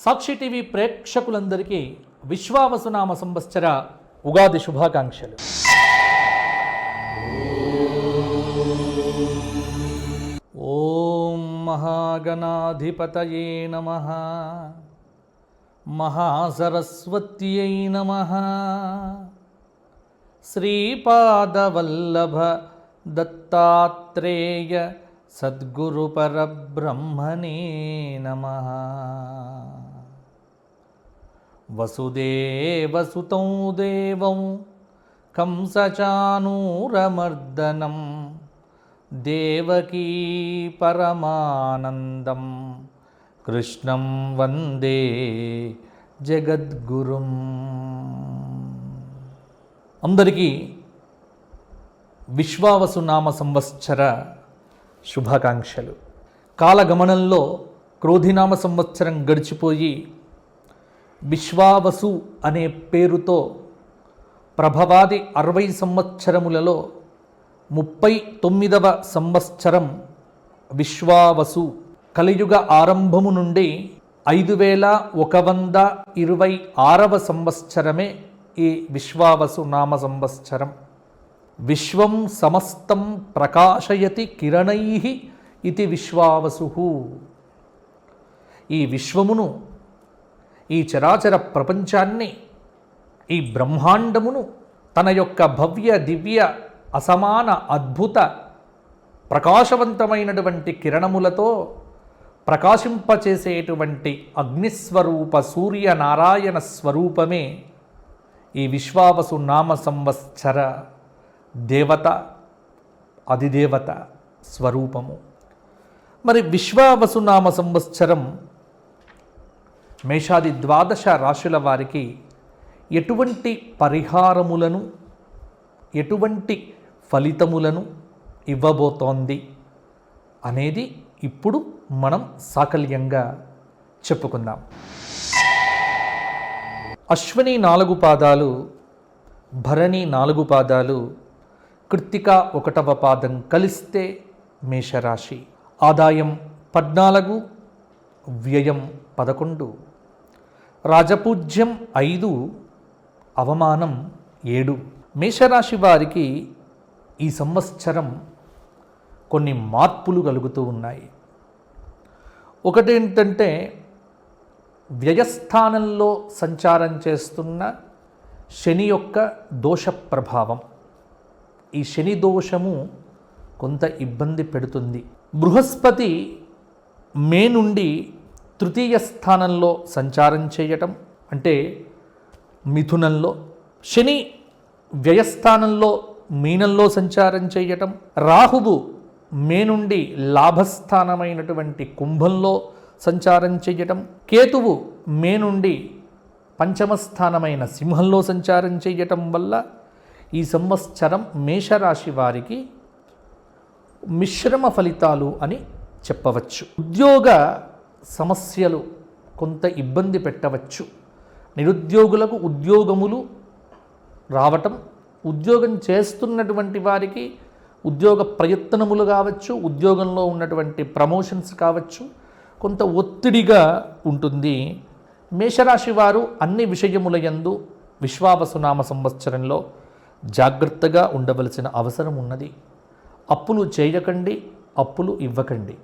సాక్షి TV ప్రేక్షకులందరికీ విశ్వావసునామ సంవత్సర ఉగాది శుభాకాంక్షలు. ఓం మహాగణాధిపతయే నమః, మహాసరస్వత్యై నమః, శ్రీపాదవల్లభ దత్తాత్రేయ సద్గురు పరబ్రహ్మణే నమః. వసుదేవసుతం దేవం కంసచానూరమర్దనం దేవకీ పరమానందం కృష్ణం వందే జగద్గురుం. అందరికీ విశ్వావసునామ సంవత్సర శుభాకాంక్షలు. కాలగమనంలో క్రోధినామ సంవత్సరం గడిచిపోయి విశ్వావసు అనే పేరుతో ప్రభవాది 60 సంవత్సరములలో 39వ సంవత్సరం విశ్వావసు. కలియుగ ఆరంభము నుండి 5126వ సంవత్సరమే ఈ విశ్వావసు నామ సంవత్సరం. విశ్వం సమస్తం ప్రకాశయతి కిరణైః ఇది విశ్వావసు. ఈ విశ్వమును, ఈ చరాచర ప్రపంచాన్ని, ఈ బ్రహ్మాండమును తన యొక్క భవ్య దివ్య అసమాన అద్భుత ప్రకాశవంతమైనటువంటి కిరణములతో ప్రకాశింపచేసేటువంటి అగ్నిస్వరూప సూర్యనారాయణ స్వరూపమే ఈ విశ్వావసు నామ సంవత్సర దేవత, అధిదేవత స్వరూపము. మరి విశ్వావసు నామ సంవత్సరం మేషాది 12 రాశుల వారికి ఎటువంటి పరిహారములను, ఎటువంటి ఫలితములను ఇవ్వబోతోంది అనేది ఇప్పుడు మనం సాకల్యంగా చెప్పుకుందాం. అశ్విని 4 పాదాలు, భరణి 4 పాదాలు, కృత్తిక 1వ పాదం కలిస్తే మేషరాశి. ఆదాయం 14, వ్యయం 11, రాజపూజ్యం 5, అవమానం 7. మేషరాశి వారికి ఈ సంవత్సరం కొన్ని మార్పులు కలుగుతూ ఉన్నాయి. ఒకటేంటంటే వ్యయస్థానంలో సంచారం చేస్తున్న శని యొక్క దోష ప్రభావం. ఈ శని దోషము కొంత ఇబ్బంది పెడుతుంది. బృహస్పతి మే నుండి 3వ స్థానంలో సంచారం చేయటం, అంటే మిథునంలో, శని వ్యయస్థానంలో మీనంలో సంచారం చేయటం, రాహువు మే నుండి లాభస్థానమైనటువంటి కుంభంలో సంచారం చేయటం, కేతువు మే నుండి పంచమస్థానమైన సింహంలో సంచారం చేయటం వల్ల ఈ సంవత్సరం మేషరాశి వారికి మిశ్రమ ఫలితాలు అని చెప్పవచ్చు. ఉద్యోగ సమస్యలు కొంత ఇబ్బంది పెట్టవచ్చు. నిరుద్యోగులకు ఉద్యోగములు రావటం, ఉద్యోగం చేస్తున్నటువంటి వారికి ఉద్యోగ ప్రయత్నములు కావచ్చు, ఉద్యోగంలో ఉన్నటువంటి ప్రమోషన్స్ కావచ్చు, కొంత ఒత్తిడిగా ఉంటుంది. మేషరాశి వారు అన్ని విషయముల యందు విశ్వావసునామ సంవత్సరంలో జాగ్రత్తగా ఉండవలసిన అవసరం ఉన్నది. అప్పులు చేయకండి, అప్పులు ఇవ్వకండి.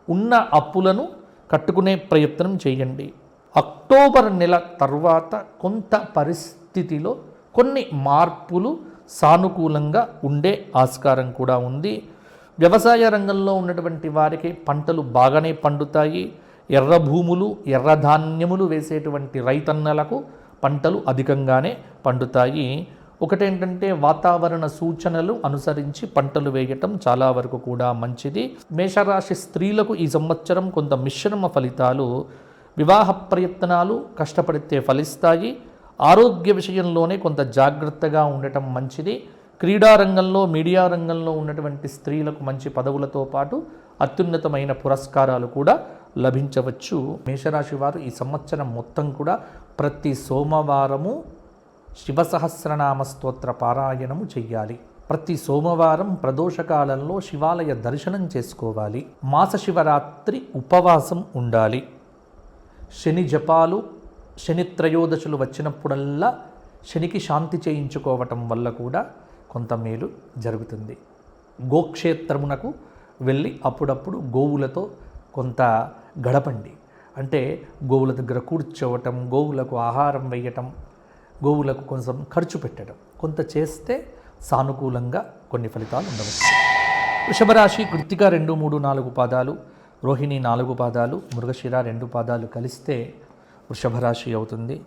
ఉన్న అప్పులను కట్టుకునే ప్రయత్నం చేయండి. అక్టోబర్ నెల తర్వాత కొంత పరిస్థితిలో కొన్ని మార్పులు సానుకూలంగా ఉండే ఆస్కారం కూడా ఉంది. వ్యవసాయ రంగంలో ఉన్నటువంటి వారికి పంటలు బాగానే పండుతాయి. ఎర్ర భూములు, ఎర్ర ధాన్యములు వేసేటువంటి రైతన్నలకు పంటలు అధికంగానే పండుతాయి. ఒకటేంటంటే వాతావరణ సూచనలు అనుసరించి పంటలు వేయటం చాలా వరకు కూడా మంచిది. మేషరాశి స్త్రీలకు ఈ సంవత్సరం కొంత మిశ్రమ ఫలితాలు. వివాహ ప్రయత్నాలు కష్టపడితే ఫలిస్తాయి. ఆరోగ్య విషయంలోనే కొంత జాగ్రత్తగా ఉండటం మంచిది. క్రీడారంగంలో, మీడియా రంగంలో ఉన్నటువంటి స్త్రీలకు మంచి పదవులతో పాటు అత్యున్నతమైన పురస్కారాలు కూడా లభించవచ్చు. మేషరాశి వారు ఈ సంవత్సరం మొత్తం కూడా ప్రతి సోమవారము శివసహస్రనామ స్తోత్ర పారాయణము చెయ్యాలి. ప్రతి సోమవారం ప్రదోషకాలంలో శివాలయ దర్శనం చేసుకోవాలి. మాస శివరాత్రి ఉపవాసం ఉండాలి. శని జపాలు, శని త్రయోదశులు వచ్చినప్పుడల్లా శనికి శాంతి చేయించుకోవటం వల్ల కూడా కొంత మేలు జరుగుతుంది. గోక్షేత్రమునకు వెళ్ళి అప్పుడప్పుడు గోవులతో కొంత గడపండి. అంటే గోవుల దగ్గర కూర్చోవటం, గోవులకు ఆహారం వేయటం, గోవులకు కొంచెం ఖర్చు పెట్టడం కొంత చేస్తే సానుకూలంగా కొన్ని ఫలితాలు ఉండవచ్చు. వృషభరాశి కృత్తిక 2, 3, 4 పాదాలు, రోహిణి 4 పాదాలు, మృగశిర 2 పాదాలు కలిస్తే వృషభరాశి అవుతుంది.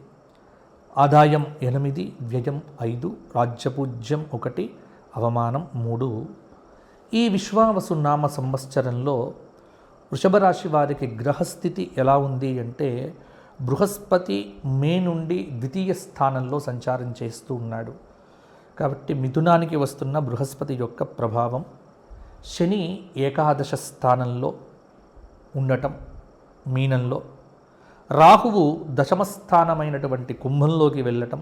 ఆదాయం 8, వ్యయం 5, రాజ్యపూజ్యం 1, అవమానం 3. ఈ విశ్వావసు నామ సంవత్సరంలో వృషభరాశి వారికి గ్రహస్థితి ఎలా ఉంది అంటే బృహస్పతి మే నుండి ద్వితీయ స్థానంలో సంచారం చేస్తూ ఉన్నాడు. కాబట్టి మిథునానికి వస్తున్న బృహస్పతి యొక్క ప్రభావం, శని ఏకాదశ స్థానంలో ఉండటం మీనంలో, రాహువు దశమస్థానమైనటువంటి కుంభంలోకి వెళ్ళటం,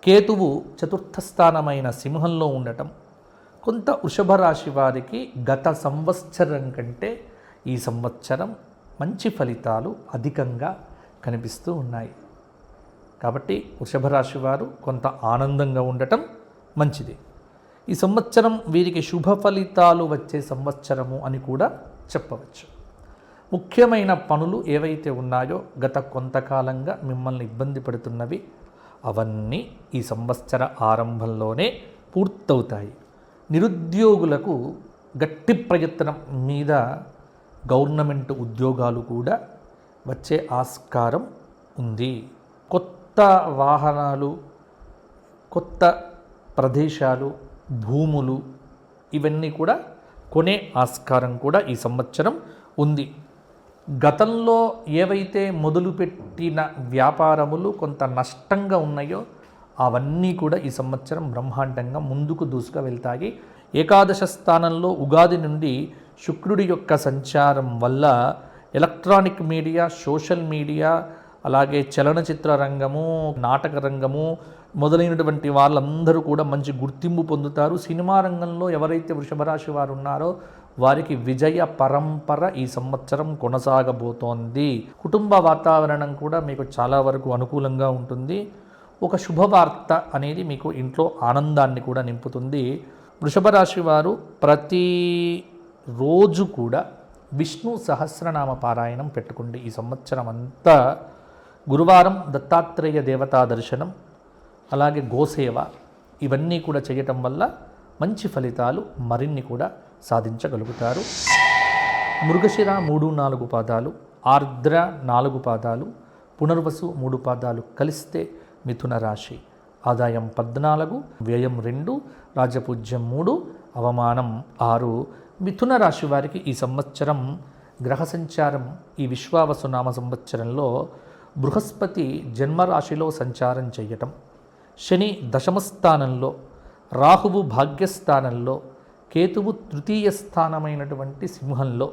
కేతువు చతుర్థ స్థానమైన సింహంలో ఉండటం కొంత వృషభ రాశి వారికి గత సంవత్సరం కంటే ఈ సంవత్సరం మంచి ఫలితాలు అధికంగా కనిపిస్తూ ఉన్నాయి. కాబట్టి వృషభ రాశి వారు కొంత ఆనందంగా ఉండటం మంచిది. ఈ సంవత్సరం వీరికి శుభ ఫలితాలు వచ్చే సంవత్సరము అని కూడా చెప్పవచ్చు. ముఖ్యమైన పనులు ఏవైతే ఉన్నాయో గత కొంతకాలంగా మిమ్మల్ని ఇబ్బంది పెడుతున్నవి అవన్నీ ఈ సంవత్సర ఆరంభంలోనే పూర్తవుతాయి. నిరుద్యోగులకు గట్టి ప్రయత్నం మీద గవర్నమెంట్ ఉద్యోగాలు కూడా వచ్చే ఆస్కారం ఉంది. కొత్త వాహనాలు, కొత్త ప్రదేశాలు, భూములు ఇవన్నీ కూడా కొనే ఆస్కారం కూడా ఈ సంవత్సరం ఉంది. గతంలో ఏవైతే మొదలుపెట్టిన వ్యాపారములు కొంత నష్టంగా ఉన్నాయో అవన్నీ కూడా ఈ సంవత్సరం బ్రహ్మాండంగా ముందుకు దూసుకు వెళ్తాయి. ఏకాదశ స్థానంలో ఉగాది నుండి శుక్రుడి యొక్క సంచారం వల్ల ఎలక్ట్రానిక్ మీడియా, సోషల్ మీడియా, అలాగే చలనచిత్ర రంగము, నాటక రంగము మొదలైనటువంటి వాళ్ళందరూ కూడా మంచి గుర్తింపు పొందుతారు. సినిమా రంగంలో ఎవరైతే వృషభరాశి వారు ఉన్నారో వారికి విజయ పరంపర ఈ సంవత్సరం కొనసాగబోతోంది. కుటుంబ వాతావరణం కూడా మీకు చాలా వరకు అనుకూలంగా ఉంటుంది. ఒక శుభవార్త అనేది మీకు ఇంట్లో ఆనందాన్ని కూడా నింపుతుంది. వృషభ రాశి వారు ప్రతి రోజు కూడా విష్ణు సహస్రనామ పారాయణం పెట్టుకోండి. ఈ సంవత్సరం అంతా గురువారం దత్తాత్రేయ దేవతా దర్శనం, అలాగే గోసేవ ఇవన్నీ కూడా చేయటం వల్ల మంచి ఫలితాలు మరిన్ని కూడా సాధించగలుగుతారు. మృగశిర 3, 4 పాదాలు, ఆర్ద్ర 4 పాదాలు, పునర్వసు 3 పాదాలు కలిస్తే మిథున రాశి. ఆదాయం 14, వ్యయం 2, రాజపూజ్యం 3, అవమానం 6. మిథున రాశి వారికి ఈ సంవత్సరం గ్రహ సంచారం ఈ విశ్వావసు నామ సంవత్సరంలో బృహస్పతి జన్మరాశిలో సంచారం చేయటం, శని దశమస్థానంలో, రాహువు భాగ్యస్థానంలో, కేతువు తృతీయ స్థానమైనటువంటి సింహంలో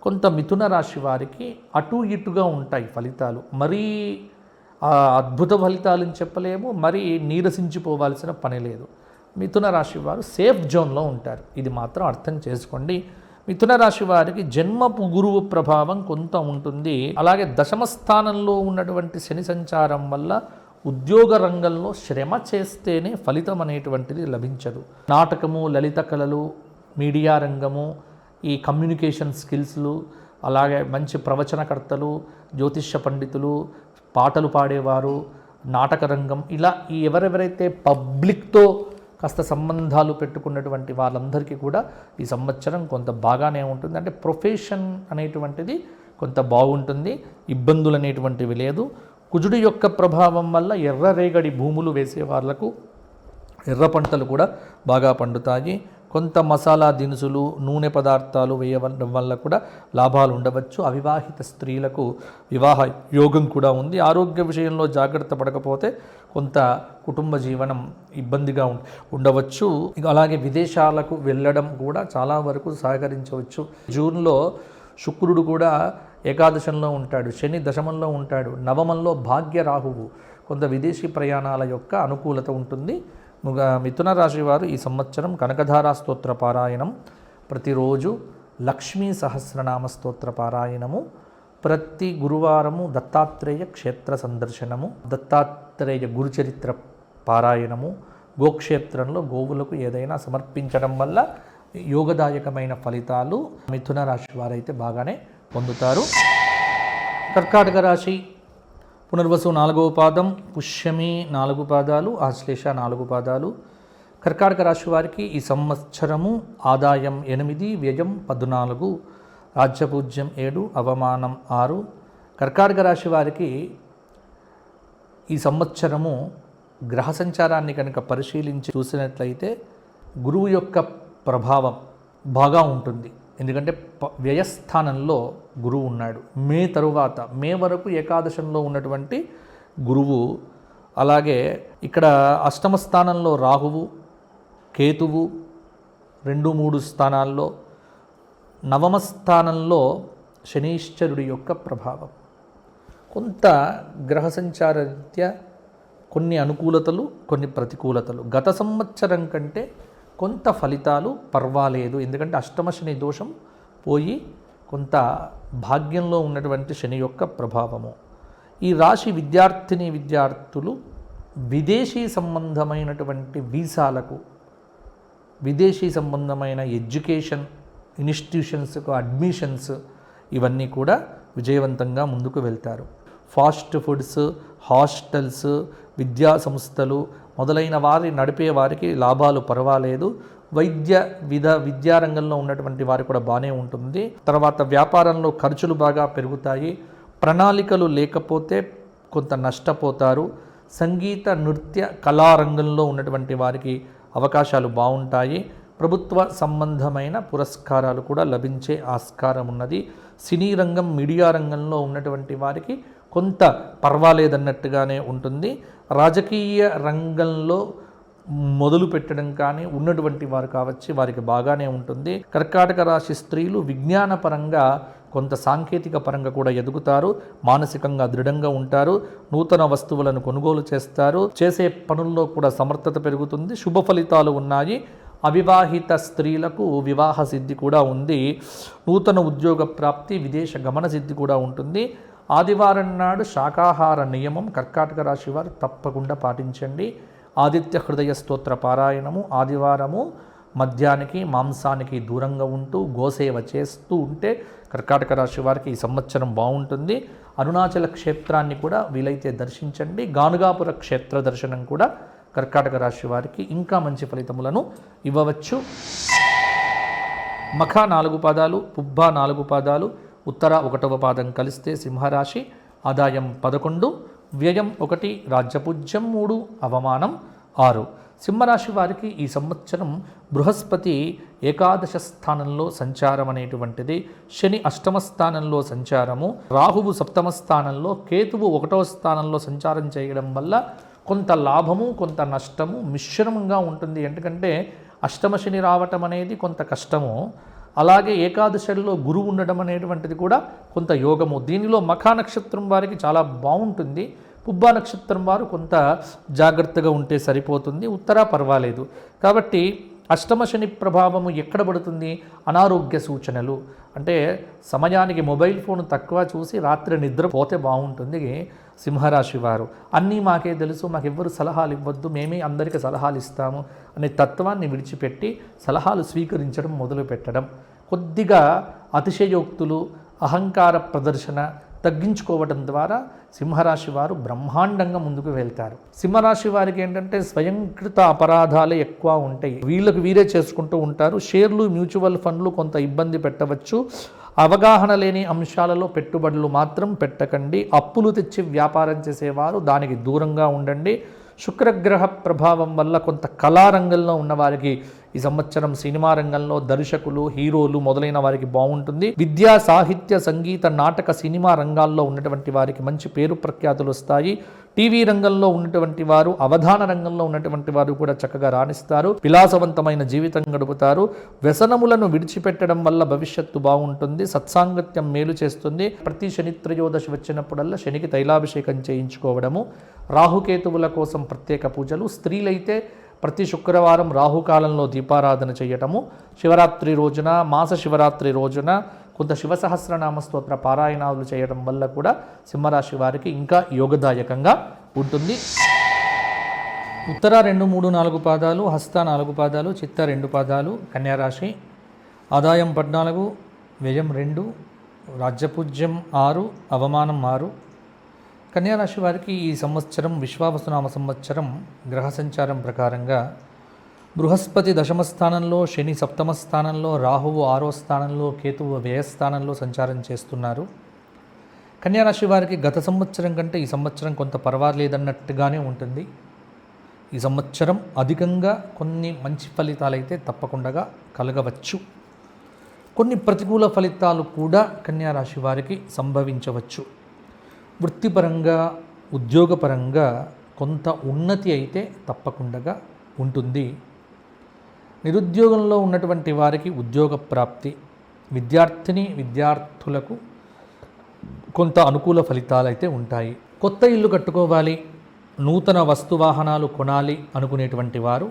కొంత మిథున రాశి వారికి అటు ఇటుగా ఉంటాయి ఫలితాలు. మరీ అద్భుత ఫలితాలని చెప్పలేము, మరీ నీరసించిపోవాల్సిన పని లేదు. మిథున రాశి వారు సేఫ్ జోన్లో ఉంటారు. ఇది మాత్రం అర్థం చేసుకోండి. మిథున రాశి వారికి జన్మపు గురువు ప్రభావం కొంత ఉంటుంది. అలాగే దశమ స్థానంలో ఉన్నటువంటి శని సంచారం వల్ల ఉద్యోగ రంగంలో శ్రమ చేస్తేనే ఫలితం అనేటువంటిది లభించదు. నాటకము, లలిత కళలు, మీడియా రంగము, ఈ కమ్యూనికేషన్ స్కిల్స్లు, అలాగే మంచి ప్రవచనకర్తలు, జ్యోతిష్య పండితులు, పాటలు పాడేవారు, నాటక రంగం, ఇలా ఈ ఎవరెవరైతే పబ్లిక్తో కాస్త సంబంధాలు పెట్టుకున్నటువంటి వాళ్ళందరికీ కూడా ఈ సంవత్సరం కొంత బాగానే ఉంటుంది. అంటే ప్రొఫెషన్ అనేటువంటిది కొంత బాగుంటుంది, ఇబ్బందులు అనేటువంటివి లేదు. కుజుడి యొక్క ప్రభావం వల్ల ఎర్ర రేగడి భూములు వేసే వాళ్లకు ఎర్ర పంటలు కూడా బాగా పండుతాయి. కొంత మసాలా దినుసులు, నూనె పదార్థాలు వేయడం వల్ల కూడా లాభాలు ఉండవచ్చు. అవివాహిత స్త్రీలకు వివాహ యోగం కూడా ఉంది. ఆరోగ్య విషయంలో జాగ్రత్త పడకపోతే కొంత కుటుంబ జీవనం ఇబ్బందిగా ఉండవచ్చు. అలాగే విదేశాలకు వెళ్ళడం కూడా చాలా వరకు సహకరించవచ్చు. జూన్లో శుక్రుడు కూడా ఏకాదశంలో ఉంటాడు, శని దశమంలో ఉంటాడు, నవమంలో భాగ్య రాహువు. కొంత విదేశీ ప్రయాణాల యొక్క అనుకూలత ఉంటుంది. మిథున రాశి వారు ఈ సంవత్సరం కనకధారా స్తోత్ర పారాయణం, ప్రతిరోజు లక్ష్మీ సహస్రనామ స్తోత్ర పారాయణము, ప్రతి గురువారము దత్తాత్రేయ క్షేత్ర సందర్శనము, దత్తాత్రేయ గురుచరిత్ర పారాయణము, గోక్షేత్రంలో గోవులకు ఏదైనా సమర్పించడం వల్ల యోగదాయకమైన ఫలితాలు మిథున రాశి వారైతే బాగానే పొందుతారు. కర్కాటక రాశి పునర్వసు 4వ పాదం, పుష్యమి 4 పాదాలు, ఆశ్లేష 4 పాదాలు. కర్కాటక రాశి వారికి ఈ సంవత్సరము ఆదాయం 8, వ్యయం 14, రాజ్యపూజ్యం 7, అవమానం 6. కర్కాటక రాశి వారికి ఈ సంవత్సరము గ్రహ సంచారాన్ని కనుక పరిశీలించి చూసినట్లయితే గురువు యొక్క ప్రభావం బాగా ఉంటుంది. ఎందుకంటే వ్యయస్థానంలో గురువు ఉన్నాడు. మే తరువాత మే వరకు ఏకాదశంలో ఉన్నటువంటి గురువు, అలాగే ఇక్కడ అష్టమ స్థానంలో రాహువు, కేతువు 2, 3 స్థానాల్లో, నవమ స్థానంలో శనీశ్వరుడి యొక్క ప్రభావం. కొంత గ్రహ సంచారరీత్యా కొన్ని అనుకూలతలు, కొన్ని ప్రతికూలతలు. గత సంవత్సరం కంటే కొంత ఫలితాలు పర్వాలేదు. ఎందుకంటే అష్టమ శని దోషం పోయి కొంత భాగ్యంలో ఉన్నటువంటి శని యొక్క ప్రభావము. ఈ రాశి విద్యార్థులు విదేశీ సంబంధమైనటువంటి వీసాలకు, విదేశీ సంబంధమైన ఎడ్యుకేషన్ ఇన్స్టిట్యూషన్స్కు అడ్మిషన్స్ ఇవన్నీ కూడా విజయవంతంగా ముందుకు వెళ్తారు. ఫాస్ట్ ఫుడ్స్, హాస్టల్స్, విద్యా సంస్థలు మొదలైన వారి నడిపే వారికి లాభాలు పర్వాలేదు. విద్యారంగంలో ఉన్నటువంటి వారు కూడా బాగానే ఉంటుంది. తర్వాత వ్యాపారంలో ఖర్చులు బాగా పెరుగుతాయి. ప్రణాళికలు లేకపోతే కొంత నష్టపోతారు. సంగీత, నృత్య, కళారంగంలో ఉన్నటువంటి వారికి అవకాశాలు బాగుంటాయి. ప్రభుత్వ సంబంధమైన పురస్కారాలు కూడా లభించే ఆస్కారం ఉన్నది. సినీ రంగం, మీడియా రంగంలో ఉన్నటువంటి వారికి కొంత పర్వాలేదన్నట్టుగానే ఉంటుంది. రాజకీయ రంగంలో మొదలు పెట్టడం కానీ ఉన్నటువంటి వారు కావచ్చు, వారికి బాగానే ఉంటుంది. కర్కాటక రాశి స్త్రీలు విజ్ఞానపరంగా కొంత సాంకేతిక పరంగా కూడా ఎదుగుతారు. మానసికంగా దృఢంగా ఉంటారు. నూతన వస్తువులను కొనుగోలు చేస్తారు. చేసే పనుల్లో కూడా సమర్థత పెరుగుతుంది. శుభ ఫలితాలు ఉన్నాయి. అవివాహిత స్త్రీలకు వివాహ సిద్ధి కూడా ఉంది. నూతన ఉద్యోగ ప్రాప్తి, విదేశ గమన సిద్ధి కూడా ఉంటుంది. ఆదివారం నాడు శాకాహార నియమం కర్కాటక రాశి వారు తప్పకుండా పాటించండి. ఆదిత్య హృదయ స్తోత్ర పారాయణము ఆదివారము మద్యానికి, మాంసానికి దూరంగా ఉంటూ గోసేవ చేస్తూ ఉంటే కర్కాటక రాశి వారికి ఈ సంవత్సరం బాగుంటుంది. అరుణాచల క్షేత్రాన్ని కూడా వీలైతే దర్శించండి. గానుగాపుర క్షేత్ర దర్శనం కూడా కర్కాటక రాశి వారికి ఇంకా మంచి ఫలితములను ఇవ్వవచ్చు. మఖ 4 పాదాలు, పుబ్బ 4 పాదాలు, ఉత్తర 1వ పాదం కలిస్తే సింహరాశి ఆదాయం 11, వ్యయం 1, రాజ్యపూజ్యం 3, అవమానం 6. సింహరాశి వారికి ఈ సంవత్సరం బృహస్పతి ఏకాదశ స్థానంలో సంచారం అనేటువంటిది, శని అష్టమ స్థానంలో సంచారము, రాహువు సప్తమ స్థానంలో, కేతువు 1వ స్థానంలో సంచారం చేయడం వల్ల కొంత లాభము, కొంత నష్టము మిశ్రమంగా ఉంటుంది. ఎందుకంటే అష్టమ శని రావటం అనేది కొంత కష్టము, అలాగే ఏకాదశిలో గురువు ఉండడం అనేటువంటిది కూడా కొంత యోగము. దీనిలో మఖా నక్షత్రం వారికి చాలా బాగుంటుంది. పుబ్బా నక్షత్రం వారు కొంత జాగ్రత్తగా ఉంటే సరిపోతుంది. ఉత్తర పర్వాలేదు. కాబట్టి అష్టమ శని ప్రభావము ఎక్కడ పడుతుంది? అనారోగ్య సూచనలు, అంటే సమయానికి మొబైల్ ఫోన్ తక్కువ చూసి రాత్రి నిద్రపోతే బాగుంటుంది సింహరాశి వారు. అన్నీ మాకే తెలుసు, మాకెవ్వరు సలహాలు ఇవ్వద్దు, మేమే అందరికీ సలహాలు ఇస్తాము అనే తత్వాన్ని విడిచిపెట్టి సలహాలు స్వీకరించడం మొదలు పెట్టడం, కొద్దిగా అతిశయోక్తులు, అహంకార ప్రదర్శన తగ్గించుకోవడం ద్వారా సింహరాశి వారు బ్రహ్మాండంగా ముందుకు వెళ్తారు. సింహరాశి వారికి ఏంటంటే స్వయంకృత అపరాధాలే ఎక్కువ ఉంటాయి. వీళ్ళకు వీరే చేసుకుంటూ ఉంటారు. షేర్లు, మ్యూచువల్ ఫండ్లు కొంత ఇబ్బంది పెట్టవచ్చు. అవగాహన లేని అంశాలలో పెట్టుబడులు మాత్రం పెట్టకండి. అప్పులు తెచ్చి వ్యాపారం చేసేవారు దానికి దూరంగా ఉండండి. శుక్రగ్రహ ప్రభావం వల్ల కొంత కళారంగంలో ఉన్నవారికి ఈ సంవత్సరం సినిమా రంగంలో దర్శకులు, హీరోలు మొదలైన వారికి బాగుంటుంది. విద్యా, సాహిత్య, సంగీత, నాటక, సినిమా రంగాల్లో ఉన్నటువంటి వారికి మంచి పేరు ప్రఖ్యాతులు వస్తాయి. టీవీ రంగంలో ఉన్నటువంటి వారు, అవధాన రంగంలో ఉన్నటువంటి వారు కూడా చక్కగా రాణిస్తారు. విలాసవంతమైన జీవితం గడుపుతారు. వ్యసనములను విడిచిపెట్టడం వల్ల భవిష్యత్తు బాగుంటుంది. సత్సాంగత్యం మేలు చేస్తుంది. ప్రతి శని త్రయోదశి వచ్చినప్పుడల్లా శనికి తైలాభిషేకం చేయించుకోవడము, రాహుకేతువుల కోసం ప్రత్యేక పూజలు, స్త్రీలైతే ప్రతి శుక్రవారం రాహుకాలంలో దీపారాధన చేయటము, శివరాత్రి రోజున, మాస శివరాత్రి రోజున కొంత శివసహస్రనామ స్తోత్ర పారాయణాలు చేయడం వల్ల కూడా సింహరాశి వారికి ఇంకా యోగదాయకంగా ఉంటుంది. ఉత్తర 2, 3, 4 పాదాలు, హస్త 4 పాదాలు, చిత్త 2 పాదాలు కన్యారాశి. ఆదాయం 14, వ్యయం 2, రాజ్యపూజ్యం 6, అవమానం 6. కన్యారాశి వారికి ఈ సంవత్సరం విశ్వావసునామ సంవత్సరం గ్రహ సంచారం ప్రకారంగా బృహస్పతి దశమ స్థానంలో, శని సప్తమ స్థానంలో, రాహువు 6వ స్థానంలో, కేతువు వ్యయస్థానంలో సంచారం చేస్తున్నారు. కన్యారాశి వారికి గత సంవత్సరం కంటే ఈ సంవత్సరం కొంత పర్వాలేదన్నట్టుగానే ఉంటుంది. ఈ సంవత్సరం అధికంగా కొన్ని మంచి ఫలితాలు అయితే తప్పకుండా కలగవచ్చు. కొన్ని ప్రతికూల ఫలితాలు కూడా కన్యారాశి వారికి సంభవించవచ్చు. వృత్తిపరంగా, ఉద్యోగపరంగా కొంత ఉన్నతి అయితే తప్పకుండా ఉంటుంది. నిరుద్యోగంలో ఉన్నటువంటి వారికి ఉద్యోగ ప్రాప్తి, విద్యార్థులకు కొంత అనుకూల ఫలితాలు అయితే ఉంటాయి. కొత్త ఇల్లు కట్టుకోవాలి, నూతన వస్తువాహనాలు కొనాలి అనుకునేటువంటి వారు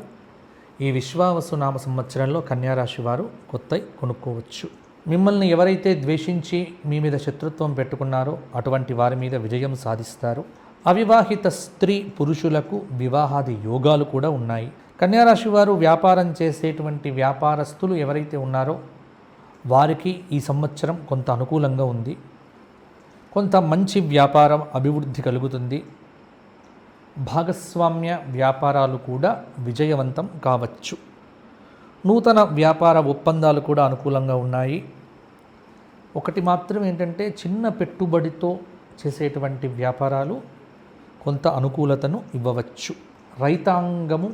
ఈ విశ్వావసునామ సంవత్సరంలో కన్యారాశి వారు కొత్తవి కొనుక్కోవచ్చు. మిమ్మల్ని ఎవరైతే ద్వేషించి మీ మీద శత్రుత్వం పెట్టుకున్నారో అటువంటి వారి మీద విజయం సాధిస్తారు. అవివాహిత స్త్రీ పురుషులకు వివాహాది యోగాలు కూడా ఉన్నాయి. కన్యారాశి వారు వ్యాపారం చేసేటువంటి వ్యాపారస్తులు ఎవరైతే ఉన్నారో వారికి ఈ సంవత్సరం కొంత అనుకూలంగా ఉంది. కొంత మంచి వ్యాపారం అభివృద్ధి కలుగుతుంది. భాగస్వామ్య వ్యాపారాలు కూడా విజయవంతం కావచ్చు. నూతన వ్యాపార ఒప్పందాలు కూడా అనుకూలంగా ఉన్నాయి. ఒకటి మాత్రం ఏంటంటే చిన్న పెట్టుబడితో చేసేటువంటి వ్యాపారాలు కొంత అనుకూలతను ఇవ్వవచ్చు. రైతాంగము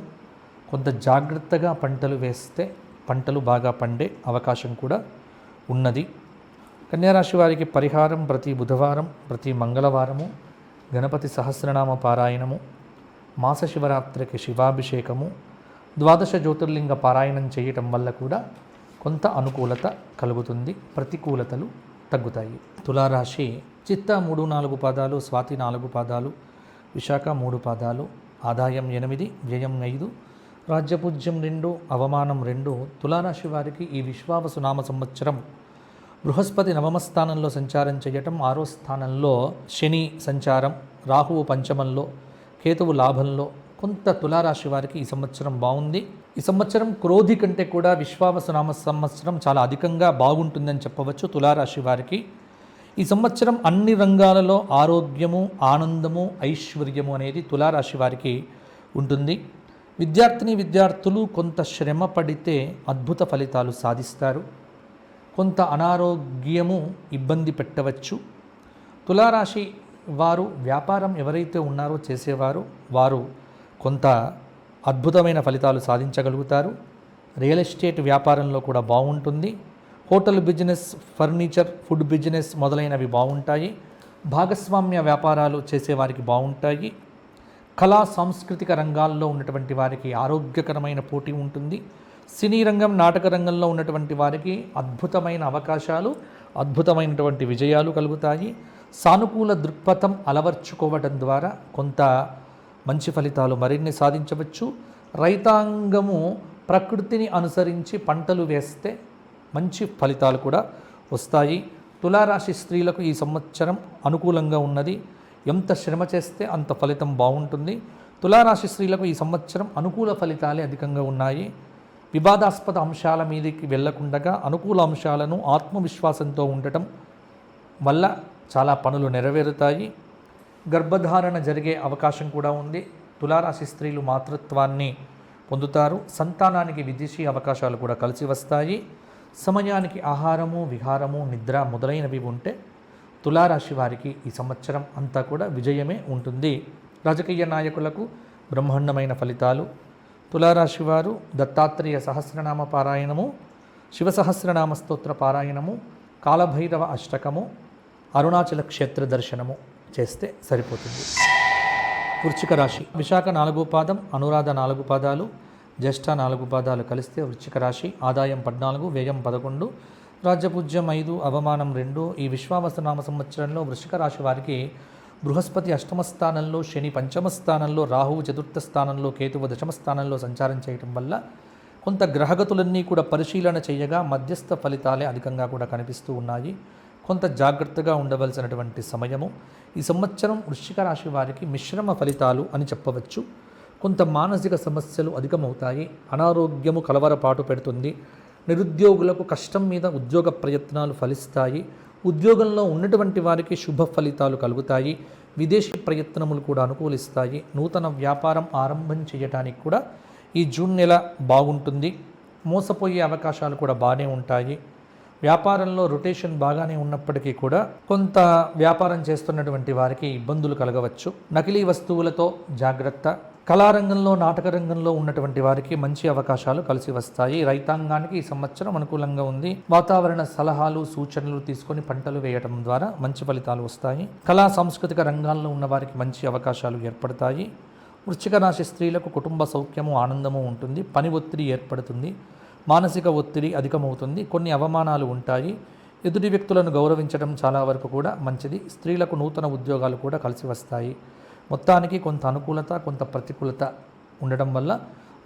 కొంత జాగ్రత్తగా పంటలు వేస్తే పంటలు బాగా పండే అవకాశం కూడా ఉన్నది. కన్యారాశి వారికి పరిహారం ప్రతి బుధవారం, ప్రతి మంగళవారము గణపతి సహస్రనామ పారాయణము, మాస శివరాత్రికి శివాభిషేకము, 12 జ్యోతిర్లింగ పారాయణం చేయటం వల్ల కూడా కొంత అనుకూలత కలుగుతుంది. ప్రతికూలతలు తగ్గుతాయి. తులారాశి చిత్త 3, 4 పాదాలు, స్వాతి 4 పాదాలు, విశాఖ 3 పాదాలు, ఆదాయం 8, వ్యయం 5, రాజ్యపూజ్యం 2, అవమానం 2. తులారాశి వారికి ఈ విశ్వావసునామ సంవత్సరం బృహస్పతి నవమ స్థానంలో సంచారం చేయటం, 6వ స్థానంలో శని సంచారం, రాహువు పంచమంలో, కేతువు లాభంలో. కొంత తులారాశి వారికి ఈ సంవత్సరం బాగుంది. ఈ సంవత్సరం క్రోధి కంటే కూడా విశ్వావసునామ సంవత్సరం చాలా అధికంగా బాగుంటుందని చెప్పవచ్చు. తులారాశి వారికి ఈ సంవత్సరం అన్ని రంగాలలో ఆరోగ్యము, ఆనందము, ఐశ్వర్యము అనేది తులారాశి వారికి ఉంటుంది. విద్యార్థులు కొంత శ్రమ పడితే అద్భుత ఫలితాలు సాధిస్తారు. కొంత అనారోగ్యము ఇబ్బంది పెట్టవచ్చు. తులారాశి వారు వ్యాపారం ఎవరైతే ఉన్నారో చేసేవారు వారు కొంత అద్భుతమైన ఫలితాలు సాధించగలుగుతారు. రియల్ ఎస్టేట్ వ్యాపారంలో కూడా బాగుంటుంది. Hotel business, furniture, food business మొదలైనవి బాగుంటాయి. భాగస్వామ్య వ్యాపారాలు చేసేవారికి బాగుంటాయి. కళా సాంస్కృతిక రంగాల్లో ఉన్నటువంటి వారికి ఆరోగ్యకరమైన పోటీ ఉంటుంది. సినీ రంగం, నాటక రంగంలో ఉన్నటువంటి వారికి అద్భుతమైన అవకాశాలు, అద్భుతమైనటువంటి విజయాలు కలుగుతాయి. సానుకూల దృక్పథం అలవర్చుకోవడం ద్వారా కొంత మంచి ఫలితాలు మరిన్ని సాధించవచ్చు. రైతాంగము ప్రకృతిని అనుసరించి పంటలు వేస్తే మంచి ఫలితాలు కూడా వస్తాయి. తులారాశి స్త్రీలకు ఈ సంవత్సరం అనుకూలంగా ఉన్నది. ఎంత శ్రమ చేస్తే అంత ఫలితం బాగుంటుంది. తులారాశి స్త్రీలకు ఈ సంవత్సరం అనుకూల ఫలితాలే అధికంగా ఉన్నాయి. వివాదాస్పద అంశాల మీదకి వెళ్లకుండా అనుకూల అంశాలను ఆత్మవిశ్వాసంతో ఉండటం వల్ల చాలా పనులు నెరవేరుతాయి. గర్భధారణ జరిగే అవకాశం కూడా ఉంది. తులారాశి స్త్రీలు మాతృత్వాన్ని పొందుతారు. సంతానానికి విదేశీ అవకాశాలు కూడా కలిసి వస్తాయి. సమయానికి ఆహారము, విహారము, నిద్ర మొదలైనవి ఉంటే తులారాశి వారికి ఈ సంవత్సరం అంతా కూడా విజయమే ఉంటుంది. రాజకీయ నాయకులకు బ్రహ్మాండమైన ఫలితాలు. తులారాశి వారు దత్తాత్రేయ సహస్రనామ పారాయణము, శివ సహస్రనామ స్తోత్ర పారాయణము, కాలభైరవ అష్టకము, అరుణాచల క్షేత్ర దర్శనము చేస్తే సరిపోతుంది. వృశ్చిక రాశి విశాఖ 4వ పాదం, అనురాధ 4 పాదాలు, జ్యేష్ఠ 4 పాదాలు కలిస్తే వృశ్చిక రాశి. ఆదాయం 14, వ్యయం 11, రాజ్యపూజ్యం 5, అవమానం 2. ఈ విశ్వావసునామ సంవత్సరంలో వృశ్చిక రాశి వారికి బృహస్పతి 8వ స్థానంలో, శని 5వ స్థానంలో, రాహువు 4వ స్థానంలో, కేతువు 10వ స్థానంలో సంచారం చేయటం వల్ల కొంత గ్రహగతులన్నీ కూడా పరిశీలన చేయగా మధ్యస్థ ఫలితాలే అధికంగా కూడా కనిపిస్తూ ఉన్నాయి. కొంత జాగ్రత్తగా ఉండవలసినటువంటి సమయము. ఈ సంవత్సరం వృశ్చిక రాశి వారికి మిశ్రమ ఫలితాలు అని చెప్పవచ్చు. కొంత మానసిక సమస్యలు అధికమవుతాయి. అనారోగ్యము కలవరపాటు పెడుతుంది. నిరుద్యోగులకు కష్టం మీద ఉద్యోగ ప్రయత్నాలు ఫలిస్తాయి. ఉద్యోగంలో ఉన్నటువంటి వారికి శుభ ఫలితాలు కలుగుతాయి. విదేశీ ప్రయత్నములు కూడా అనుకూలిస్తాయి. నూతన వ్యాపారం ఆరంభం చేయడానికి కూడా ఈ జూన్ నెల బాగుంటుంది. మోసపోయే అవకాశాలు కూడా బాగానే ఉంటాయి. వ్యాపారంలో రొటేషన్ బాగానే ఉన్నప్పటికీ కూడా కొంత వ్యాపారం చేస్తున్నటువంటి వారికి ఇబ్బందులు కలగవచ్చు. నకిలీ వస్తువులతో జాగ్రత్త. కళారంగంలో నాటక రంగంలో ఉన్నటువంటి వారికి మంచి అవకాశాలు కలిసి వస్తాయి. రైతాంగానికి ఈ సంవత్సరం అనుకూలంగా ఉంది. వాతావరణ సలహాలు సూచనలు తీసుకొని పంటలు వేయడం ద్వారా మంచి ఫలితాలు వస్తాయి. కళా సాంస్కృతిక రంగాల్లో ఉన్న వారికి మంచి అవకాశాలు ఏర్పడతాయి. వృశ్చిక రాశి స్త్రీలకు కుటుంబ సౌఖ్యము ఆనందము ఉంటుంది. పని ఒత్తిడి ఏర్పడుతుంది. మానసిక ఒత్తిడి అధికమవుతుంది. కొన్ని అవమానాలు ఉంటాయి. ఎదుటి వ్యక్తులను గౌరవించడం చాలా వరకు కూడా మంచిది. స్త్రీలకు నూతన ఉద్యోగాలు కూడా కలిసి వస్తాయి. మొత్తానికి కొంత అనుకూలత కొంత ప్రతికూలత ఉండడం వల్ల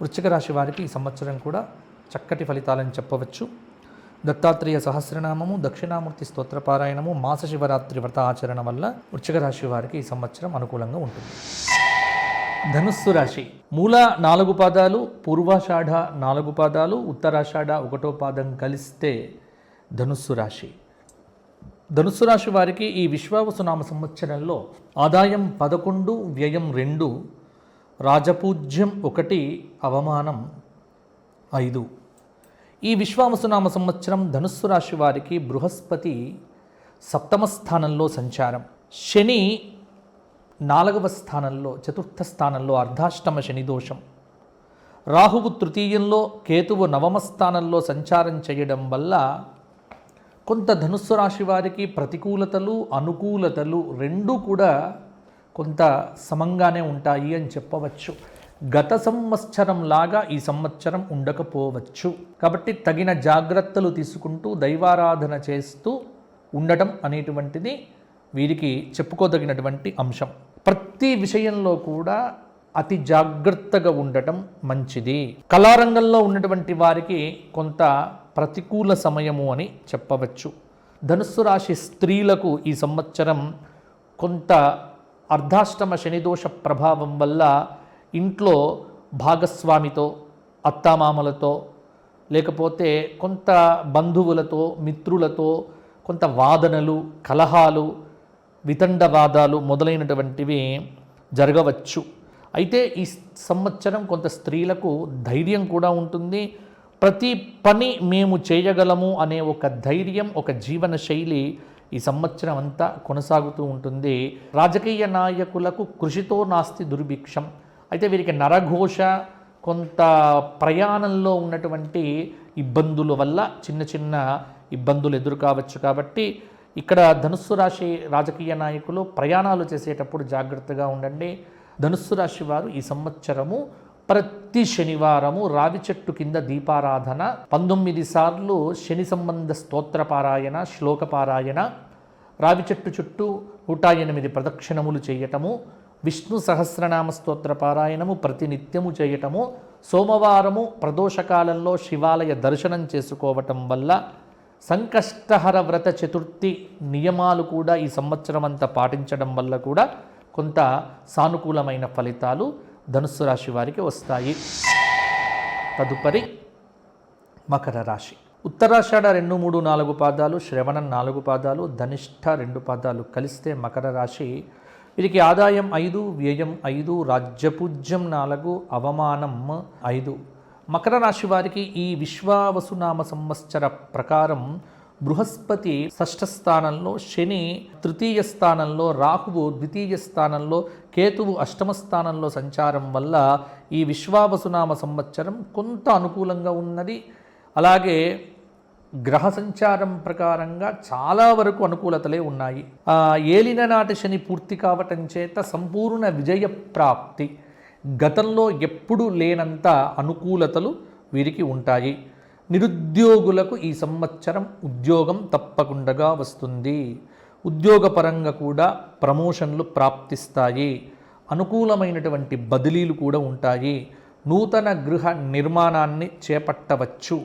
వృశ్చిక రాశి వారికి ఈ సంవత్సరం కూడా చక్కటి ఫలితాలని చెప్పవచ్చు. దత్తాత్రేయ సహస్రనామము, దక్షిణామూర్తి స్తోత్రపారాయణము, మాస శివరాత్రి వ్రత ఆచరణ వల్ల వృశ్చిక రాశి వారికి ఈ సంవత్సరం అనుకూలంగా ఉంటుంది. ధనుస్సు రాశి. మూల 4 పాదాలు, పూర్వాషాఢ 4 పాదాలు, ఉత్తరాషాఢ 1వ పాదం కలిస్తే ధనుస్సు రాశి. ధనుస్సు రాశి వారికి ఈ విశ్వావసునామ సంవత్సరంలో ఆదాయం 11, వ్యయం 2, రాజపూజ్యం 1, అవమానం 5. ఈ విశ్వావసునామ సంవత్సరం ధనుస్సు రాశి వారికి బృహస్పతి 7వ స్థానంలో సంచారం, శని 4వ స్థానంలో, 4థ స్థానంలో అర్ధాష్టమ శని దోషం, రాహువు 3యంలో, కేతువు 9వ స్థానంలో సంచారం చేయడం వల్ల కొంత ధనుస్సు రాశి వారికి ప్రతికూలతలు అనుకూలతలు రెండూ కూడా కొంత సమంగానే ఉంటాయి అని చెప్పవచ్చు. గత సంవత్సరం లాగా ఈ సంవత్సరం ఉండకపోవచ్చు. కాబట్టి తగిన జాగ్రత్తలు తీసుకుంటూ దైవారాధన చేస్తూ ఉండటం అనేటువంటిది వీరికి చెప్పుకోదగినటువంటి అంశం. ప్రతి విషయంలో కూడా అతి జాగ్రత్తగా ఉండటం మంచిది. కళారంగంలో ఉన్నటువంటి వారికి కొంత ప్రతికూల సమయము అని చెప్పవచ్చు. ధనుస్సు రాశి స్త్రీలకు ఈ సంవత్సరం కొంత అర్ధాష్టమ శనిదోష ప్రభావం వల్ల ఇంట్లో భాగస్వామితో, అత్తామామలతో, లేకపోతే కొంత బంధువులతో, మిత్రులతో కొంత వాదనలు, కలహాలు, వితండవాదాలు మొదలైనటువంటివి జరగవచ్చు. అయితే ఈ సంవత్సరం కొంత స్త్రీలకు ధైర్యం కూడా ఉంటుంది. ప్రతి పని మేము చేయగలము అనే ఒక ధైర్యం, ఒక జీవన శైలి ఈ సంవత్సరం అంతా కొనసాగుతూ ఉంటుంది. రాజకీయ నాయకులకు కృషితో నాస్తి దుర్భిక్షం. అయితే వీరికి నరఘోష, కొంత ప్రయాణంలో ఉన్నటువంటి ఇబ్బందుల వల్ల చిన్న చిన్న ఇబ్బందులు ఎదురు కావచ్చు. కాబట్టి ఇక్కడ ధనుస్సు రాశి రాజకీయ నాయకులు ప్రయాణాలు చేసేటప్పుడు జాగ్రత్తగా ఉండండి. ధనుస్సు రాశి వారు ఈ సంవత్సరము ప్రతి శనివారము రావి చెట్టు కింద దీపారాధన, 19 సార్లు శని సంబంధ స్తోత్రపారాయణ, శ్లోకపారాయణ, రావి చెట్టు చుట్టూ 108 ప్రదక్షిణములు చేయటము, విష్ణు సహస్రనామ స్తోత్ర పారాయణము ప్రతినిత్యము చేయటము, సోమవారము ప్రదోషకాలంలో శివాలయ దర్శనం చేసుకోవటం వల్ల, సంకష్టహర వ్రత చతుర్థి నియమాలు కూడా ఈ సంవత్సరం అంతా పాటించడం వల్ల కూడా కొంత సానుకూలమైన ఫలితాలు ధనుస్సు రాశి వారికి వస్తాయి. తదుపరి మకర రాశి. ఉత్తరాషాఢ 2, 3, 4 పాదాలు, శ్రవణం 4 పాదాలు, ధనిష్ఠ 2 పాదాలు కలిస్తే మకర రాశి. వీరికి ఆదాయం 5, వ్యయం 5, రాజ్యపూజ్యం 4, అవమానం 5. మకర రాశి వారికి ఈ విశ్వావసునామ సంవత్సర ప్రకారం బృహస్పతి 6వ స్థానంలో, శని 3య స్థానంలో, రాహువు 2వ స్థానంలో, కేతువు 8వ స్థానంలో సంచారం వల్ల ఈ విశ్వావసునామ సంవత్సరం కొంత అనుకూలంగా ఉన్నది. అలాగే గ్రహ సంచారం ప్రకారంగా చాలా వరకు అనుకూలతలే ఉన్నాయి. ఏలిన నాటి శని పూర్తి కావటం చేత సంపూర్ణ విజయ ప్రాప్తి, గతంలో ఎప్పుడూ లేనంత అనుకూలతలు వీరికి ఉంటాయి. నిరుద్యోగులకు ఈ సంవత్సరం ఉద్యోగం తప్పకుండా వస్తుంది. ఉద్యోగపరంగా కూడా ప్రమోషన్లు ప్రాప్తిస్తాయి. అనుకూలమైనటువంటి బదిలీలు కూడా ఉంటాయి. నూతన గృహ నిర్మాణాన్ని చేపట్టవచ్చు.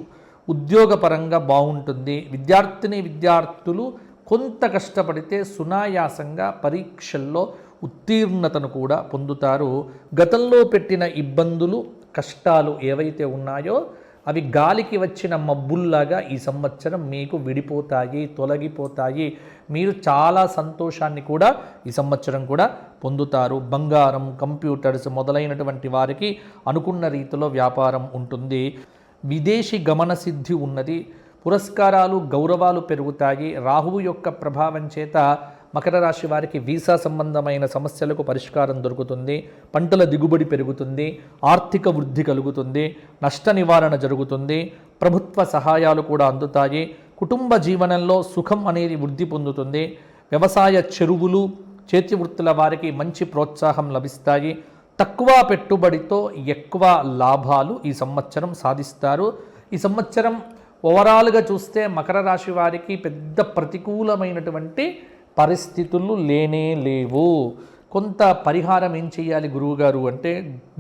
ఉద్యోగపరంగా బాగుంటుంది. విద్యార్థులు కొంత కష్టపడితే సునాయాసంగా పరీక్షల్లో ఉత్తీర్ణతను కూడా పొందుతారు. గతంలో పెట్టిన ఇబ్బందులు కష్టాలు ఏవైతే ఉన్నాయో అవి గాలికి వచ్చిన మబ్బుల్లాగా ఈ సంవత్సరం మీకు విడిపోతాయి, తొలగిపోతాయి. మీరు చాలా సంతోషాన్ని కూడా ఈ సంవత్సరం కూడా పొందుతారు. బంగారం, కంప్యూటర్స్ మొదలైనటువంటి వారికి అనుకున్న రీతిలో వ్యాపారం ఉంటుంది. విదేశీ గమన సిద్ధి ఉన్నది. పురస్కారాలు, గౌరవాలు పెరుగుతాయి. రాహువు యొక్క ప్రభావం చేత మకర రాశి వారికి వీసా సంబంధమైన సమస్యలకు పరిష్కారం దొరుకుతుంది. పంటల దిగుబడి పెరుగుతుంది. ఆర్థిక వృద్ధి కలుగుతుంది. నష్ట నివారణ జరుగుతుంది. ప్రభుత్వ సహాయాలు కూడా అందుతాయి. కుటుంబ జీవనంలో సుఖం అనేది వృద్ధి పొందుతుంది. వ్యవసాయ చెరువులు, చేతి వృత్తుల వారికి మంచి ప్రోత్సాహం లభిస్తాయి. తక్కువ పెట్టుబడితో ఎక్కువ లాభాలు ఈ సంవత్సరం సాధిస్తారు. ఈ సంవత్సరం ఓవరాల్గా చూస్తే మకర రాశి వారికి పెద్ద ప్రతికూలమైనటువంటి పరిస్థితులు లేనే లేవు. కొంత పరిహారం ఏం చేయాలి గురువుగారు అంటే,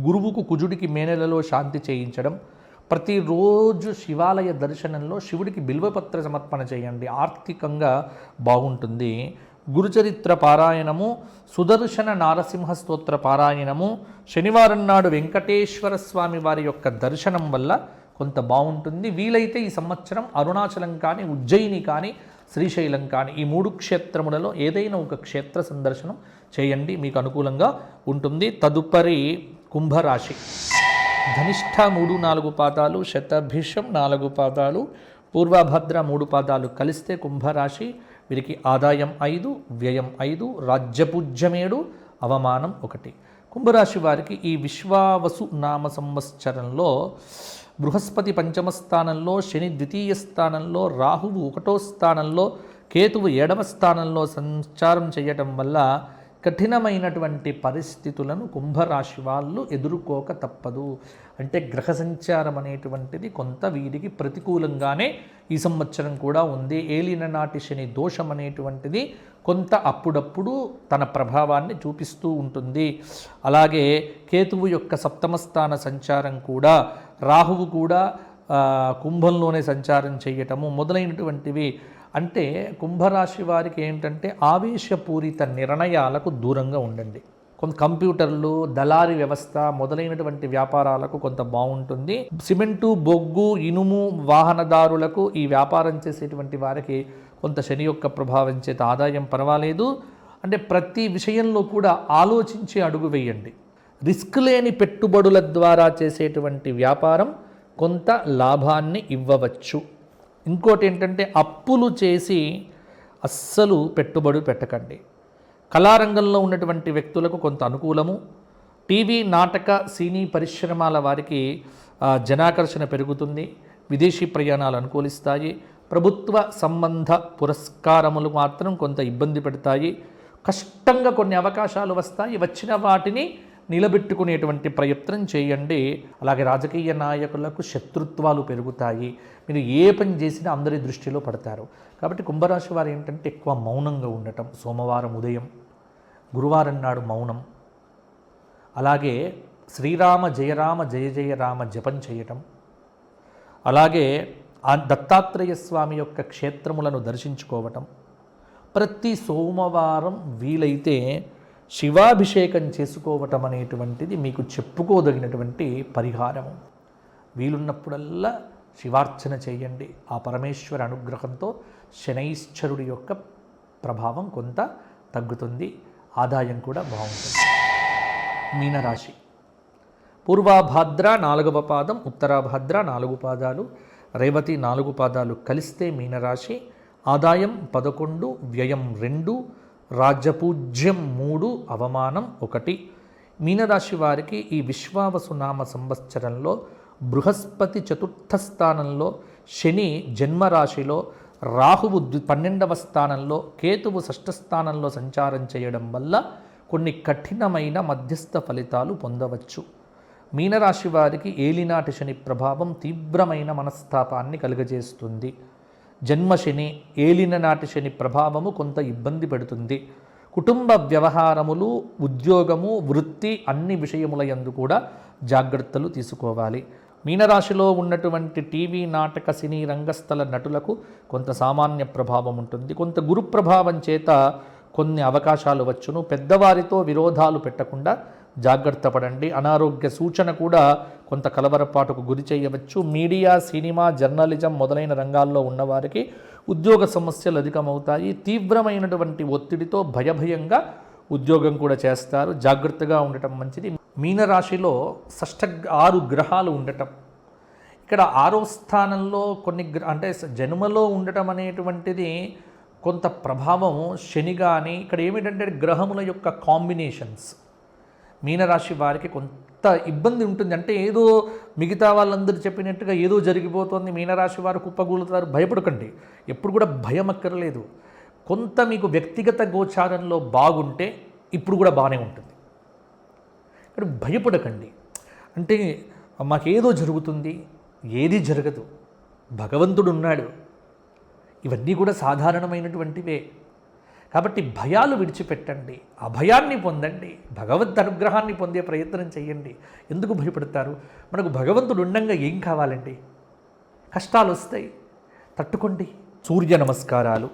గురువుకు కుజుడికి మే నెలలో శాంతి చేయించడం, ప్రతిరోజు శివాలయ దర్శనంలో శివుడికి బిల్వపత్ర సమర్పణ చేయండి. ఆర్థికంగా బాగుంటుంది. గురుచరిత్ర పారాయణము, సుదర్శన నారసింహ స్తోత్ర పారాయణము, శనివారం నాడు వెంకటేశ్వర స్వామి వారి యొక్క దర్శనం వల్ల కొంత బాగుంటుంది. వీలైతే ఈ సంవత్సరం అరుణాచలం కానీ, ఉజ్జయిని కానీ, శ్రీశైలం కానీ ఈ 3 క్షేత్రములలో ఏదైనా ఒక క్షేత్ర సందర్శనం చేయండి, మీకు అనుకూలంగా ఉంటుంది. తదుపరి కుంభరాశి. ధనిష్ఠ 3-4 పాదాలు, శతభిషం 4 పాదాలు, పూర్వభద్ర 3 పాదాలు కలిస్తే కుంభరాశి. వీరికి ఆదాయం 5, వ్యయం 5, రాజ్యపూజ్యం 7, అవమానం 1. కుంభరాశి వారికి ఈ విశ్వావసు నామ సంవత్సరంలో బృహస్పతి 5వ స్థానంలో, శని 2వ స్థానంలో, రాహువు 1వ స్థానంలో, కేతువు 7వ స్థానంలో సంచారం చేయటం వల్ల కఠినమైనటువంటి పరిస్థితులను కుంభరాశి వాళ్ళు ఎదుర్కోక తప్పదు. అంటే గ్రహ సంచారం అనేటువంటిది కొంత వీరికి ప్రతికూలంగానే ఈ సంవత్సరం కూడా ఉంది. ఏలిన నాటి శని దోషం అనేటువంటిది కొంత అప్పుడప్పుడు తన ప్రభావాన్ని చూపిస్తూ ఉంటుంది. అలాగే కేతువు యొక్క 7వ స్థాన సంచారం కూడా, రాహువు కూడా కుంభంలోనే సంచారం చేయటము మొదలైనటువంటివి. అంటే కుంభరాశి వారికి ఏంటంటే ఆవేశపూరిత నిర్ణయాలకు దూరంగా ఉండండి. కొంత కంప్యూటర్లు, దళారీ వ్యవస్థ మొదలైనటువంటి వ్యాపారాలకు కొంత బాగుంటుంది. సిమెంటు, బొగ్గు, ఇనుము వాహనదారులకు, ఈ వ్యాపారం చేసేటువంటి వారికి కొంత శని యొక్క ప్రభావం చేత ఆదాయం పర్వాలేదు. అంటే ప్రతి విషయంలో కూడా ఆలోచించి అడుగు వేయండి. రిస్క్ లేని పెట్టుబడుల ద్వారా చేసేటువంటి వ్యాపారం కొంత లాభాన్ని ఇవ్వవచ్చు. ఇంకోటి ఏంటంటే అప్పులు చేసి అస్సలు పెట్టుబడి పెట్టకండి. కళారంగంలో ఉన్నటువంటి వ్యక్తులకు కొంత అనుకూలము. టీవీ, నాటక, సినీ పరిశ్రమల వారికి జనాకర్షణ పెరుగుతుంది. విదేశీ ప్రయాణాలు అనుకూలిస్తాయి. ప్రభుత్వ సంబంధ పురస్కారములు మాత్రం కొంత ఇబ్బంది పెడతాయి. కష్టంగా కొన్ని అవకాశాలు వస్తాయి. వచ్చిన వాటిని నిలబెట్టుకునేటువంటి ప్రయత్నం చేయండి. అలాగే రాజకీయ నాయకులకు శత్రుత్వాలు పెరుగుతాయి. మీరు ఏ పని చేసినా అందరి దృష్టిలో పడతారు. కాబట్టి కుంభరాశి వారు ఏంటంటే ఎక్కువ మౌనంగా ఉండటం, సోమవారం ఉదయం, గురువారం నాడు మౌనం, అలాగే శ్రీరామ జయరామ జయ జయ రామ జపం చేయటం, అలాగే ఆ దత్తాత్రేయ స్వామి యొక్క క్షేత్రములను దర్శించుకోవటం, ప్రతి సోమవారం వీలైతే శివాభిషేకం చేసుకోవటం అనేటువంటిది మీకు చెప్పుకోదగినటువంటి పరిహారము. వీలున్నప్పుడల్లా శివార్చన చేయండి. ఆ పరమేశ్వర అనుగ్రహంతో శనైశ్చరుడి యొక్క ప్రభావం కొంత తగ్గుతుంది. ఆదాయం కూడా బాగుంటుంది. మీనరాశి. పూర్వాభాద్ర 4వ పాదం, ఉత్తరాభాద్ర 4 పాదాలు, రేవతి 4 పాదాలు కలిస్తే మీనరాశి. ఆదాయం 11, వ్యయం 2, రాజ్యపూజ్యం 3, అవమానం 1. మీనరాశి వారికి ఈ విశ్వావసునామ సంవత్సరంలో బృహస్పతి 4వ స్థానంలో, శని జన్మరాశిలో, రాహువు 12వ స్థానంలో, కేతువు 6వ స్థానంలో సంచారం చేయడం వల్ల కొన్ని కఠినమైన మధ్యస్థ ఫలితాలు పొందవచ్చు. మీనరాశి వారికి ఏలినాటి శని ప్రభావం తీవ్రమైన మనస్తాపాన్ని కలుగజేస్తుంది. జన్మశని, ఏలిన నాటి శని ప్రభావము కొంత ఇబ్బంది పెడుతుంది. కుటుంబ వ్యవహారములు, ఉద్యోగము, వృత్తి అన్ని విషయముల యందు కూడా జాగ్రత్తలు తీసుకోవాలి. మీనరాశిలో ఉన్నటువంటి టీవీ, నాటక, సినీ రంగస్థల నటులకు కొంత సామాన్య ప్రభావం ఉంటుంది. కొంత గురు ప్రభావం చేత కొన్ని అవకాశాలు వచ్చును. పెద్దవారితో విరోధాలు పెట్టకుండా జాగ్రత్త పడండి. అనారోగ్య సూచన కూడా కొంత కలవరపాటుకు గురి చేయవచ్చు. మీడియా, సినిమా, జర్నలిజం మొదలైన రంగాల్లో ఉన్నవారికి ఉద్యోగ సమస్యలు అధికమవుతాయి. తీవ్రమైనటువంటి ఒత్తిడితో భయభయంగా ఉద్యోగం కూడా చేస్తారు. జాగ్రత్తగా ఉండటం మంచిది. మీనరాశిలో 6 గ్రహాలు ఉండటం, ఇక్కడ 6వ స్థానంలో కొన్ని అంటే జన్మలో ఉండటం అనేటువంటిది కొంత ప్రభావం శని కానీ, ఇక్కడ ఏమిటంటే గ్రహముల యొక్క కాంబినేషన్స్ మీనరాశి వారికి కొంత ఇబ్బంది ఉంటుంది. అంటే ఏదో మిగతా వాళ్ళందరూ చెప్పినట్టుగా ఏదో జరిగిపోతుంది, మీనరాశి వారు కుప్పగూలుతారు, భయపడకండి. ఎప్పుడు కూడా భయం అక్కర్లేదు. కొంత మీకు వ్యక్తిగత గోచారంలో బాగుంటే ఇప్పుడు కూడా బాగానే ఉంటుంది. ఇక్కడ భయపడకండి. అంటే మాకేదో జరుగుతుంది, ఏది జరగదు, భగవంతుడు ఉన్నాడు, ఇవన్నీ కూడా సాధారణమైనటువంటివే. కాబట్టి భయాలు విడిచిపెట్టండి, అభయాన్ని పొందండి, భగవద్ అనుగ్రహాన్ని పొందే ప్రయత్నం చేయండి. ఎందుకు భయపడతారు? మనకు భగవంతుడు ఉండంగా ఏం కావాలండి? కష్టాలు వస్తాయి, తట్టుకోండి. సూర్య నమస్కారాలు,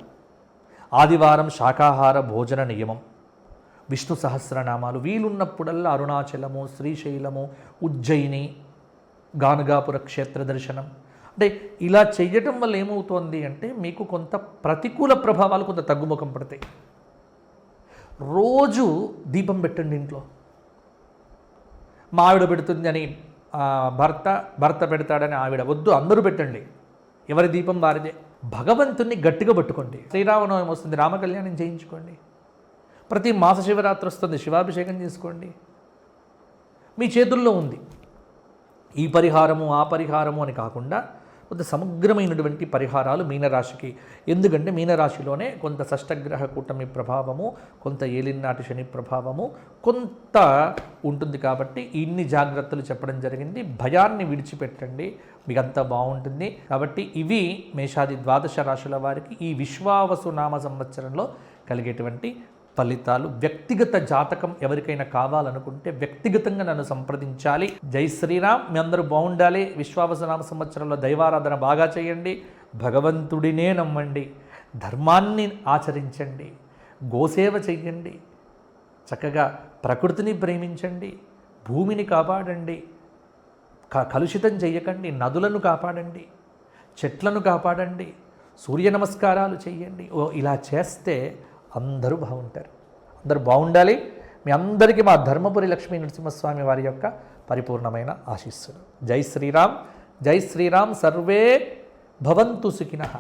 ఆదివారం శాకాహార భోజన నియమం, విష్ణు సహస్రనామాలు, వీలున్నప్పుడల్లా అరుణాచలము, శ్రీశైలము, ఉజ్జయిని, గానగాపుర క్షేత్ర దర్శనం. అంటే ఇలా చెయ్యటం వల్ల ఏమవుతోంది అంటే మీకు కొంత ప్రతికూల ప్రభావాలు కొంత తగ్గుముఖం పడతాయి. రోజు దీపం పెట్టండి ఇంట్లో. మా ఆవిడ పెడుతుంది అని భర్త పెడతాడని ఆవిడ వద్దు, అందరూ పెట్టండి. ఎవరి దీపం వారిదే. భగవంతుణ్ణి గట్టిగా పట్టుకోండి. శ్రీరామనవమి వస్తుంది, రామకళ్యాణం చేయించుకోండి. ప్రతి మాస శివరాత్రి వస్తుంది, శివాభిషేకం చేసుకోండి. మీ చేతుల్లో ఉంది. ఈ పరిహారము ఆ పరిహారము అని కాకుండా కొంత సమగ్రమైనటువంటి పరిహారాలు మీనరాశికి. ఎందుకంటే మీనరాశిలోనే కొంత షష్టగ్రహ కూటమి ప్రభావము, కొంత ఏలినాటి శని ప్రభావము కొంత ఉంటుంది. కాబట్టి ఇన్ని జాగ్రత్తలు చెప్పడం జరిగింది. భయాన్ని విడిచిపెట్టండి, మీకు అంతా బాగుంటుంది. కాబట్టి ఇవి మేషాది 12 రాశుల వారికి ఈ విశ్వావసు నామ సంవత్సరంలో కలిగేటువంటి ఫలితాలు. వ్యక్తిగత జాతకం ఎవరికైనా కావాలనుకుంటే వ్యక్తిగతంగా నన్ను సంప్రదించాలి. జై శ్రీరామ్. మీ అందరూ బాగుండాలి. విశ్వావసనామ సంవత్సరంలో దైవారాధన బాగా చేయండి, భగవంతుడినే నమ్మండి, ధర్మాన్ని ఆచరించండి, గోసేవ చెయ్యండి, చక్కగా ప్రకృతిని ప్రేమించండి, భూమిని కాపాడండి, కలుషితం చేయకండి, నదులను కాపాడండి, చెట్లను కాపాడండి, సూర్య నమస్కారాలు చేయండి. ఇలా చేస్తే అందరూ బాగుంటారు. అందరూ బాగుండాలి. మీ అందరికీ మా ధర్మపురి లక్ష్మీ నరసింహస్వామి వారి యొక్క పరిపూర్ణమైన ఆశీస్సులు. జై శ్రీరామ్. జై శ్రీరామ్. సర్వే భవంతు సుఖినః.